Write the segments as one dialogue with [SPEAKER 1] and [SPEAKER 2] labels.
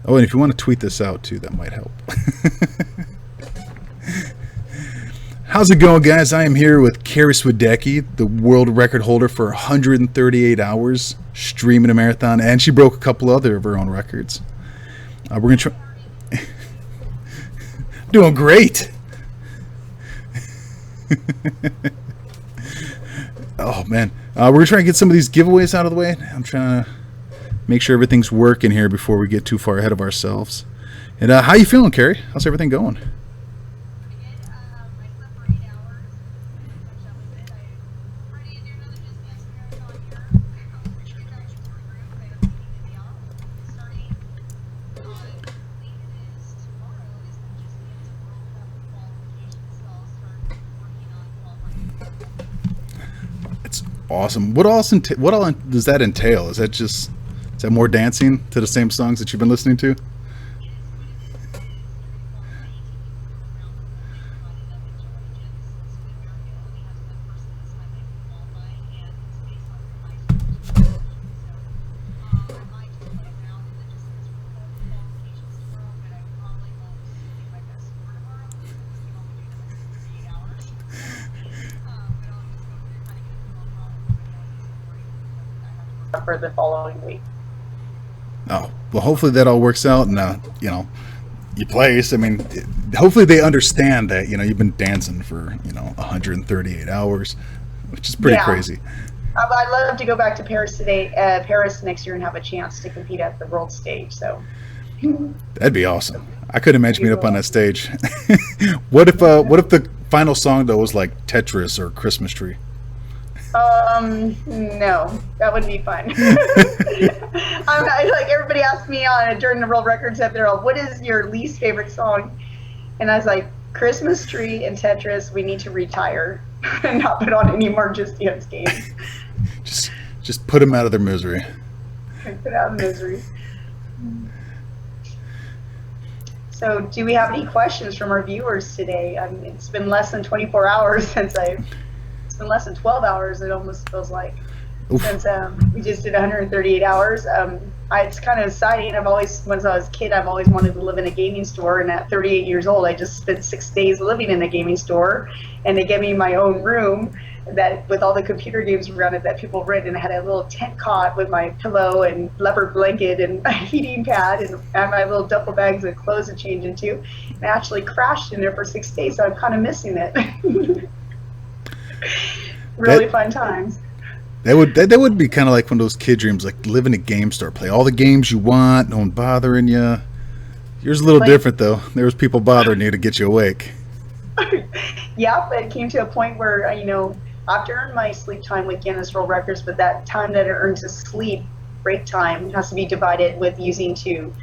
[SPEAKER 1] Oh, and if you want to tweet this out too, that might help. How's it going, guys? I am here with Carrie, the world record holder for 138 hours streaming a marathon, and she broke a couple other of her own records. We're gonna try. Doing great. Oh man, we're gonna try and get some of these giveaways out of the way. I'm trying to make sure everything's working here before we get too far ahead of ourselves. And how you feeling, Carrie? How's everything going? It's awesome. What all does that entail? Is that more dancing to the same songs that you've been listening to?
[SPEAKER 2] For the following week.
[SPEAKER 1] Oh, well, hopefully that all works out, and you place. I mean, hopefully they understand that you've been dancing for 138 hours, which is pretty crazy.
[SPEAKER 2] I'd love to go back to Paris next year, and have a chance to compete at the world stage. So
[SPEAKER 1] that'd be awesome. I couldn't imagine being up on that stage. What if the final song though was like Tetris or Christmas Tree?
[SPEAKER 2] No, that would be fun. Like everybody asked me during the world records up there, what is your least favorite song? And I was like, Christmas Tree and Tetris. We need to retire and not put on any more Just Dance games.
[SPEAKER 1] just put them out of their misery.
[SPEAKER 2] Put out of misery. So, do we have any questions from our viewers today? It's been less than 24 hours since It's been less than 12 hours. It almost feels like. Oof. Since we just did 138 hours. It's kind of exciting. Since I was a kid, I've always wanted to live in a gaming store. And at 38 years old, I just spent 6 days living in a gaming store. And they gave me my own room with all the computer games around it that people rent. And I had a little tent cot with my pillow and leopard blanket and a heating pad. And I had my little duffel bags of clothes to change into. And I actually crashed in there for 6 days. So I'm kind of missing it. Really fun times.
[SPEAKER 1] That would be kind of like one of those kid dreams, like live in a game store, play all the games you want, no one bothering you. Yours a little different though. There was people bothering you to get you awake.
[SPEAKER 2] Yeah, but it came to a point where I have to earn my sleep time with Guinness World Records, but that time that it earns as sleep break time has to be divided with using to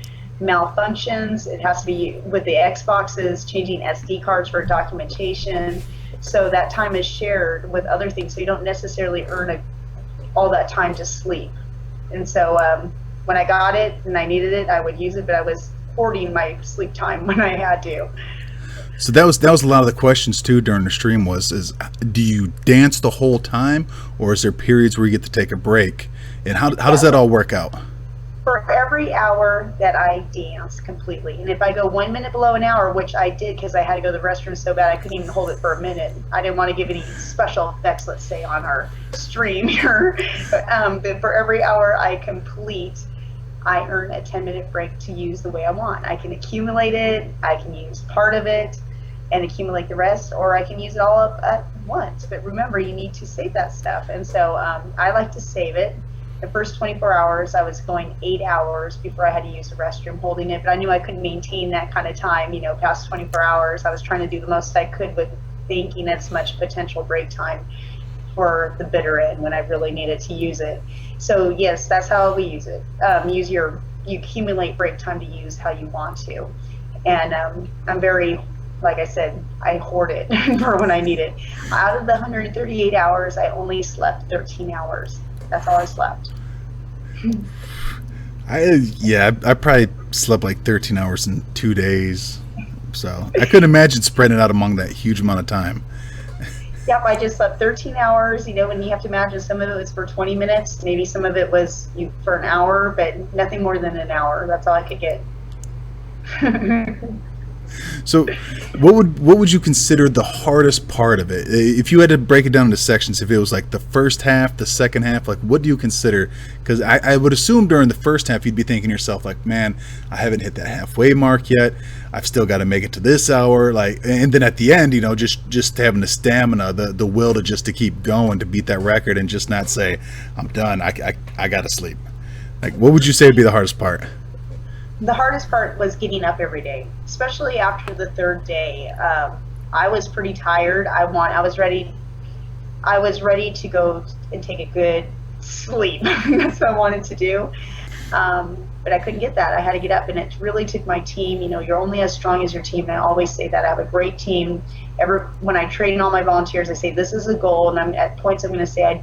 [SPEAKER 2] malfunctions. It has to be with the Xboxes, changing SD cards for documentation. So that time is shared with other things, so you don't necessarily earn all that time to sleep. And so when I got it and I needed it, I would use it, but I was hoarding my sleep time when I had to.
[SPEAKER 1] So that was a lot of the questions too during the stream is do you dance the whole time, or is there periods where you get to take a break? And how does that all work out?
[SPEAKER 2] For every hour that I dance completely, and if I go 1 minute below an hour, which I did because I had to go to the restroom so bad I couldn't even hold it for a minute. I didn't want to give any special effects, let's say, on our stream here. But for every hour I complete, I earn a 10-minute break to use the way I want. I can accumulate it, I can use part of it and accumulate the rest, or I can use it all up at once. But remember, you need to save that stuff. And so I like to save it. The first 24 hours, I was going 8 hours before I had to use the restroom holding it, but I knew I couldn't maintain that kind of time, past 24 hours. I was trying to do the most I could with thinking as much potential break time for the bitter end when I really needed to use it. So yes, that's how we use it. You accumulate break time to use how you want to. And I'm very, like I said, I hoard it for when I need it. Out of the 138 hours, I only slept 13 hours. That's all I slept.
[SPEAKER 1] I probably slept like 13 hours in 2 days. So I couldn't imagine spreading it out among that huge amount of time.
[SPEAKER 2] Yep, I just slept 13 hours, and you have to imagine some of it was for 20 minutes, maybe some of it was for an hour, but nothing more than an hour. That's all I could get.
[SPEAKER 1] So, what would you consider the hardest part of it? If you had to break it down into sections, if it was like the first half, the second half, like what do you consider? Because I would assume during the first half you'd be thinking to yourself like, man, I haven't hit that halfway mark yet. I've still got to make it to this hour. Like, and then at the end, just having the stamina, the will to keep going, to beat that record, and just not say, I'm done. I got to sleep. Like, what would you say would be the hardest part?
[SPEAKER 2] The hardest part was getting up every day, especially after the third day. I was pretty tired. I was ready to go and take a good sleep. That's what I wanted to do. But I couldn't get that. I had to get up, and it really took my team. You're only as strong as your team. And I always say that. I have a great team. When I train all my volunteers, I say, this is a goal. And at points I'm going to say,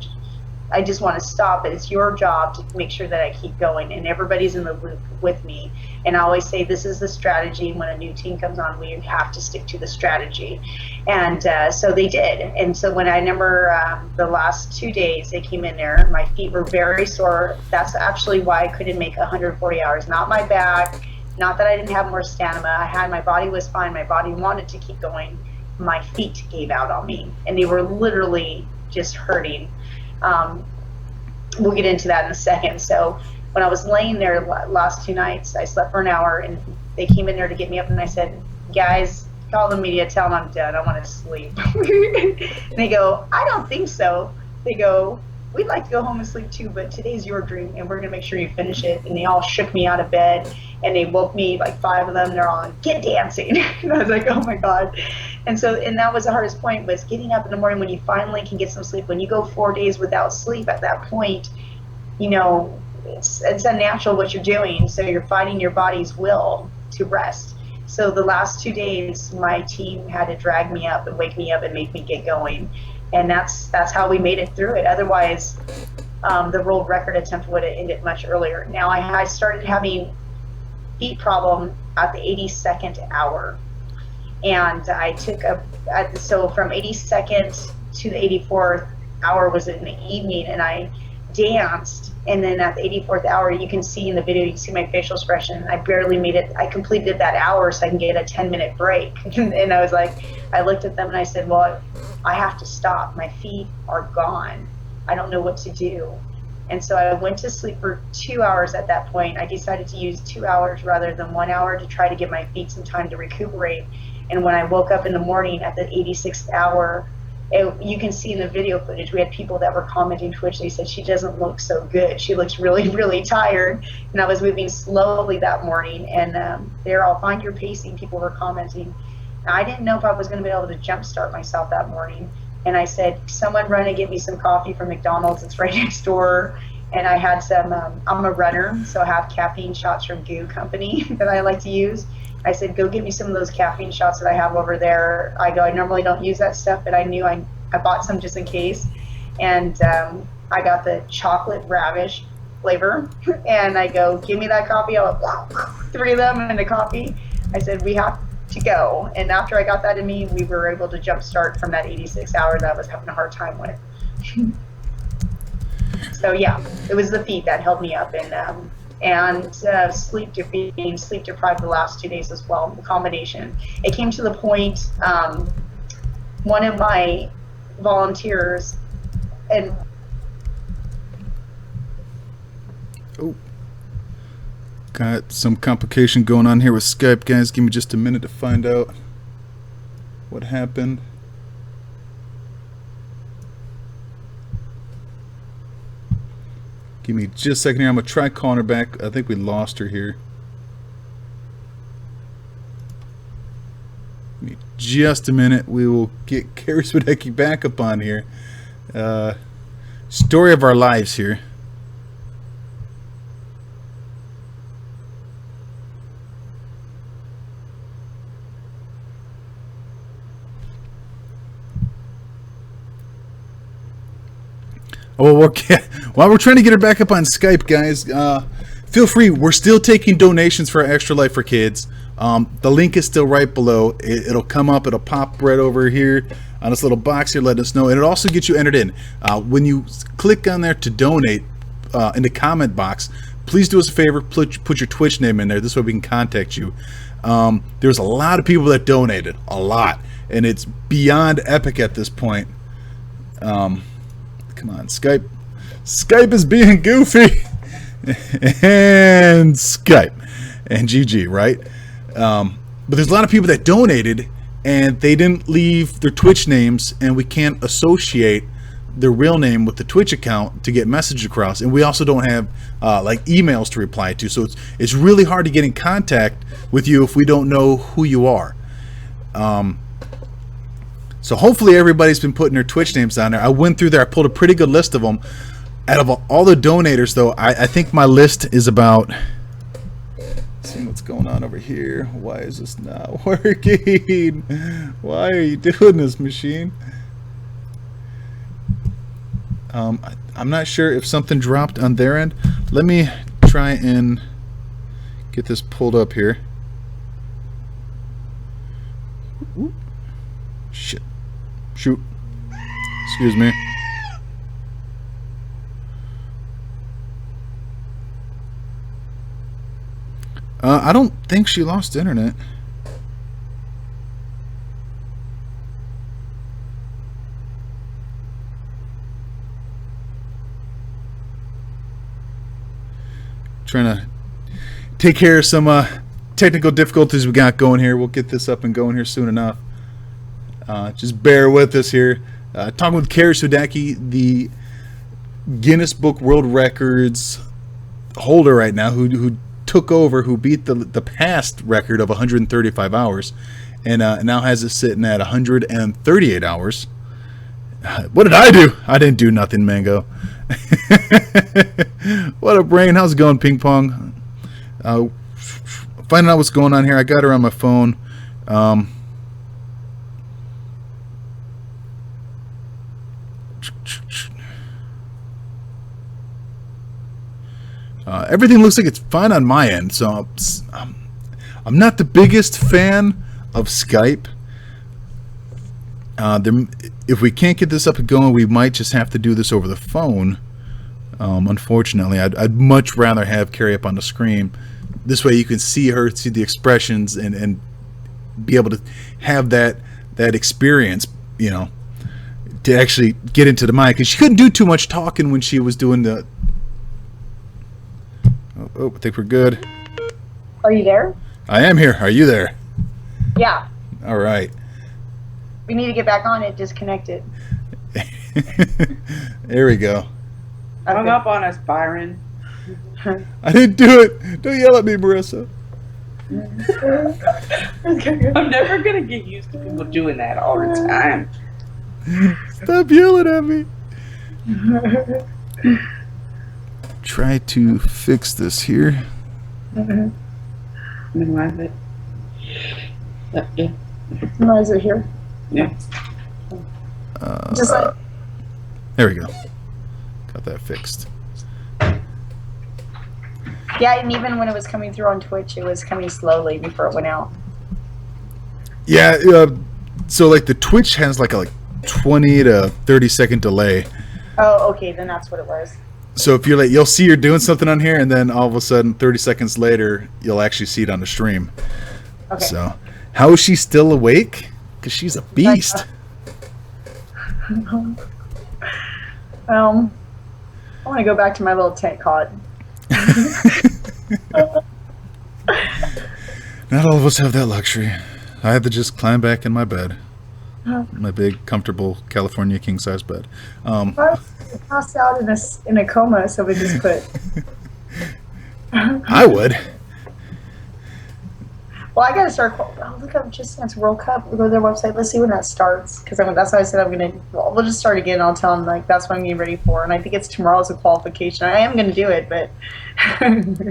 [SPEAKER 2] I just want to stop, but it's your job to make sure that I keep going, and everybody's in the loop with me. And I always say, this is the strategy. When a new team comes on, we have to stick to the strategy. And so they did. And so when I remember the last 2 days they came in there, my feet were very sore. That's actually why I couldn't make 140 hours. Not my back, not that I didn't have more stamina. My body was fine. My body wanted to keep going. My feet gave out on me, and they were literally just hurting. We'll get into that in a second. So when I was laying there last 2 nights, I slept for an hour, and they came in there to get me up, and I said, guys, call the media, tell them I'm done. I want to sleep. And they go, I don't think so. They go, we'd like to go home and sleep too, but today's your dream, and we're going to make sure you finish it. And they all shook me out of bed, and they woke me, like 5 of them. They're all like, get dancing. And I was like, oh my God. And that was the hardest point, was getting up in the morning when you finally can get some sleep. When you go 4 days without sleep, at that point, it's unnatural what you're doing. So you're fighting your body's will to rest. So the last 2 days, my team had to drag me up and wake me up and make me get going. And that's how we made it through it. Otherwise, the world record attempt would have ended much earlier. Now I started having feet problem at the 82nd hour. And I took so from 82nd to the 84th hour was in the evening, and I danced. And then at the 84th hour, you can see in the video, you can see my facial expression. I barely made it. I completed that hour so I can get a 10-minute break. And I was like, I looked at them and I said, well, I have to stop. My feet are gone. I don't know what to do. And so I went to sleep for 2 hours at that point. I decided to use 2 hours rather than 1 hour to try to give my feet some time to recuperate. And when I woke up in the morning at the 86th hour, you can see in the video footage, we had people that were commenting Twitch. They said, she doesn't look so good. She looks really, really tired. And I was moving slowly that morning. And they're all, find your pacing. People were commenting. Now, I didn't know if I was going to be able to jumpstart myself that morning. And I said, someone run and get me some coffee from McDonald's. It's right next door. And I had some, I'm a runner, so I have caffeine shots from Goo Company that I like to use. I said, go get me some of those caffeine shots that I have over there. I go, I normally don't use that stuff, but I knew I bought some just in case. And I got the chocolate ravish flavor. And I go, give me that coffee. I went, 3 of them in the coffee. I said, we have to go. And after I got that in me, we were able to jumpstart from that 86 hours that I was having a hard time with. So yeah, it was the feet that held me up. And being sleep deprived the last 2 days as well, the combination. It came to the point, one of my volunteers, and
[SPEAKER 1] got some complication going on here with Skype, guys. Give me just a minute to find out what happened. Give me just a second here. I'm going to try calling her back. I think we lost her here. Give me just a minute. We will get Carrie Swadecki back up on here. Story of our lives here. Oh, okay. While we're trying to get her back up on Skype, guys, feel free. We're still taking donations for Extra Life for Kids. The link is still right below. It'll come up. It'll pop right over here on this little box here, letting us know. And it'll also get you entered in. When you click on there to donate in the comment box, please do us a favor. Put your Twitch name in there. This way we can contact you. There's a lot of people that donated, a lot, and it's beyond epic at this point. Come on, Skype is being goofy. And Skype and GG, right? But there's a lot of people that donated and they didn't leave their Twitch names, and we can't associate their real name with the Twitch account to get message across, and we also don't have like emails to reply to, so it's really hard to get in contact with you if we don't know who you are. So hopefully everybody's been putting their Twitch names down there. I went through there, I pulled a pretty good list of them. Out of all the donators, though, I think my list is about... Let's see what's going on over here. Why is this not working? Why are you doing this, machine? I'm not sure if something dropped on their end. Let me try and get this pulled up here. Ooh. Shit. Shoot. Excuse me. I don't think she lost internet. Trying to take care of some technical difficulties we got going here. We'll get this up and going here soon enough. Just bear with us here. Talking with Carrie Sudaki, the Guinness Book World Records holder right now, who took over, who beat the past record of 135 hours, and now has it sitting at 138 hours. What did I do? I didn't do nothing, Mango. What a brain. How's it going, Ping Pong? Finding out what's going on here. I got her on my phone. Everything looks like it's fine on my end, so I'm not the biggest fan of Skype. If we can't get this up and going, we might just have to do this over the phone. Unfortunately, I'd much rather have Carrie up on the screen. This way you can see her, see the expressions, and be able to have that experience, you know, to actually get into the mic. Because she couldn't do too much talking when she was doing the... Oh, I think we're good.
[SPEAKER 2] Are you there?
[SPEAKER 1] I am here. Are you there?
[SPEAKER 2] Yeah.
[SPEAKER 1] All right.
[SPEAKER 2] We need to get back on. It disconnected.
[SPEAKER 1] There we go.
[SPEAKER 3] Hung up on us, Byron.
[SPEAKER 1] I didn't do it. Don't yell at me, Marissa.
[SPEAKER 3] I'm never going to get used to people doing that all the time.
[SPEAKER 1] Stop yelling at me. Try to fix this here.
[SPEAKER 3] Minimize it. Yeah.
[SPEAKER 2] Minimize it here.
[SPEAKER 3] Yeah.
[SPEAKER 2] Just like...
[SPEAKER 1] There we go. Got that fixed.
[SPEAKER 2] Yeah, and even when it was coming through on Twitch, it was coming slowly before it went out.
[SPEAKER 1] Yeah, so like the Twitch has like a 20 to 30 second delay.
[SPEAKER 2] Oh, okay, then that's what it was.
[SPEAKER 1] So if you're like, you'll see you're doing something on here, and then all of a sudden 30 seconds later you'll actually see it on the stream.
[SPEAKER 2] Okay.
[SPEAKER 1] So how is she still awake? Because she's a beast.
[SPEAKER 2] I want to go back to my little tent cot.
[SPEAKER 1] Not all of us have that luxury. I had to just climb back in my bed. My big, comfortable California king-size bed.
[SPEAKER 2] I passed out in a coma, so we just quit.
[SPEAKER 1] I would.
[SPEAKER 2] Well, I gotta start. Oh, look up Just Dance World Cup. We'll go to their website. Let's see when that starts. Because that's why I said I'm gonna. Well, we'll just start again. I'll tell them like that's what I'm getting ready for. And I think it's tomorrow's a qualification. I am gonna do it, but.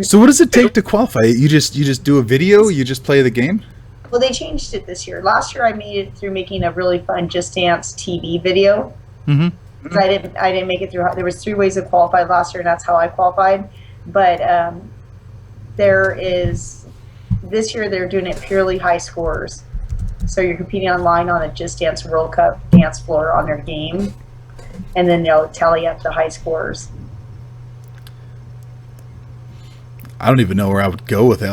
[SPEAKER 1] So what does it take to qualify? You just do a video. You just play the game.
[SPEAKER 2] Well, they changed it this year. Last year, I made it through making a really fun Just Dance TV video. Mm-hmm. I didn't make it through. There was 3 ways to qualify last year, and that's how I qualified. But there is. This year they're doing it purely high scores. So you're competing online on a Just Dance World Cup dance floor on their game. And then they'll tally up the high scores.
[SPEAKER 1] I don't even know where I would go with that.